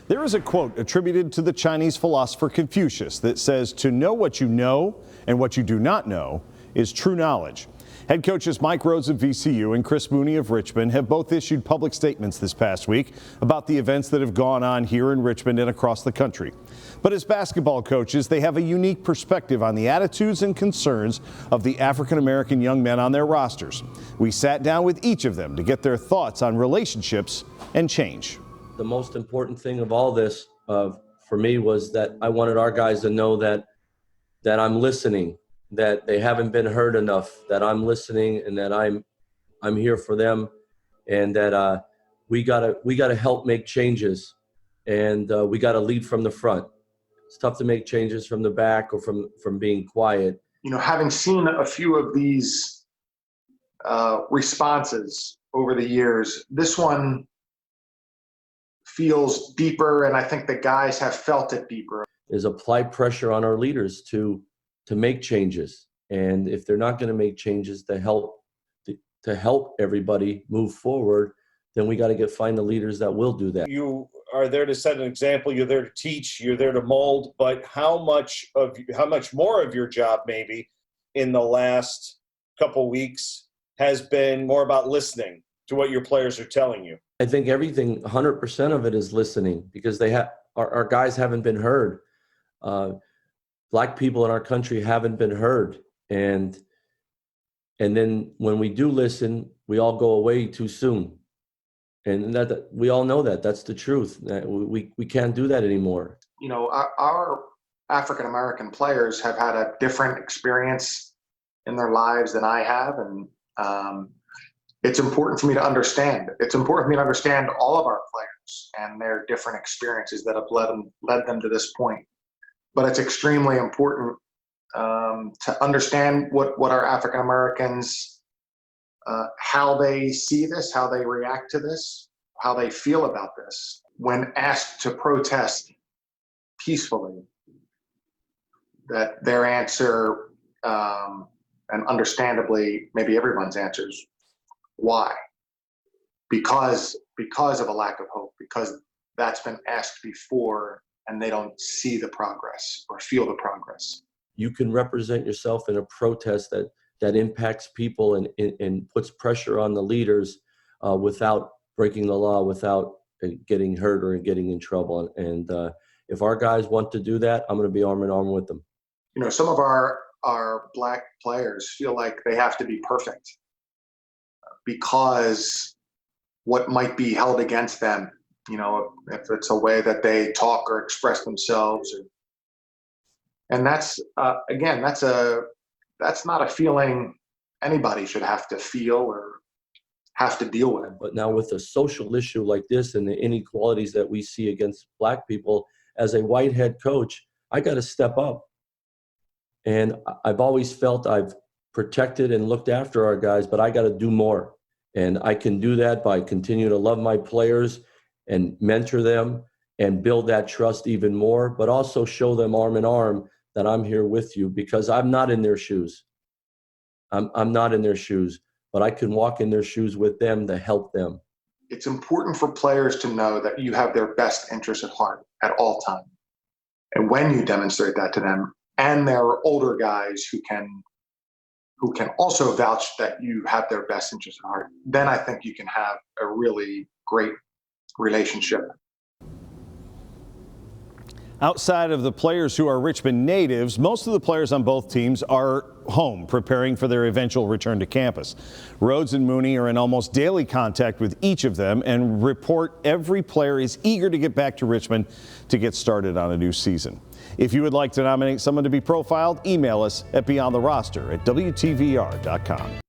There is a quote attributed to the Chinese philosopher Confucius that says, "To know what you know and what you do not know is true knowledge." Head coaches Mike Rhodes of VCU and Chris Mooney of Richmond have both issued public statements this past week about the events that have gone on here in Richmond and across the country. But as basketball coaches, they have a unique perspective on the attitudes and concerns of the African-American young men on their rosters. We sat down with each of them to get their thoughts on relationships and change. The most important thing of all this for me was that I wanted our guys to know that I'm listening, that they haven't been heard enough, that I'm listening and that I'm here for them, and that we gotta help make changes, and we gotta lead from the front. It's tough to make changes from the back or from being quiet. You know, having seen a few of these responses over the years, this one feels deeper, and I think the guys have felt it deeper. Is apply pressure on our leaders to make changes, and if they're not going to make changes to help everybody move forward, then we got to find the leaders that will do that. You are there to set an example. You're there to teach. You're there to mold. But how much more of your job, maybe, in the last couple weeks, has been more about listening to what your players are telling you? I think everything, 100% of it is listening, because our guys haven't been heard. Black people in our country haven't been heard, and then when we do listen, we all go away too soon, and that we all know that's the truth. We can't do that anymore. You know, our African American players have had a different experience in their lives than I have, and it's important for me to understand. It's important for me to understand all of our players and their different experiences that have led them to this point. But it's extremely important to understand what our African Americans, how they see this, how they react to this, how they feel about this. When asked to protest peacefully, that their answer, and understandably, maybe everyone's answers, why? Because of a lack of hope, because that's been asked before and they don't see the progress or feel the progress. You can represent yourself in a protest that impacts people and puts pressure on the leaders without breaking the law, without getting hurt or getting in trouble. And if our guys want to do that, I'm going to be arm in arm with them. You know, some of our Black players feel like they have to be perfect because what might be held against them, you know, if it's a way that they talk or express themselves, and that's again, that's not a feeling anybody should have to feel or have to deal with. But now with a social issue like this and the inequalities that we see against Black people, as a white head coach, I got to step up. And I've always felt I've protected and looked after our guys, but I got to do more. And I can do that by continuing to love my players and mentor them and build that trust even more, but also show them arm in arm that I'm here with you, because I'm not in their shoes. I'm not in their shoes, but I can walk in their shoes with them to help them. It's important for players to know that you have their best interests at heart at all times. And when you demonstrate that to them, and there are older guys who can also vouch that you have their best interests at heart, then I think you can have a really great relationship. Outside of the players who are Richmond natives, most of the players on both teams are home preparing for their eventual return to campus. Rhodes and Mooney are in almost daily contact with each of them and report every player is eager to get back to Richmond to get started on a new season. If you would like to nominate someone to be profiled, email us at beyondtheroster@WTVR.com.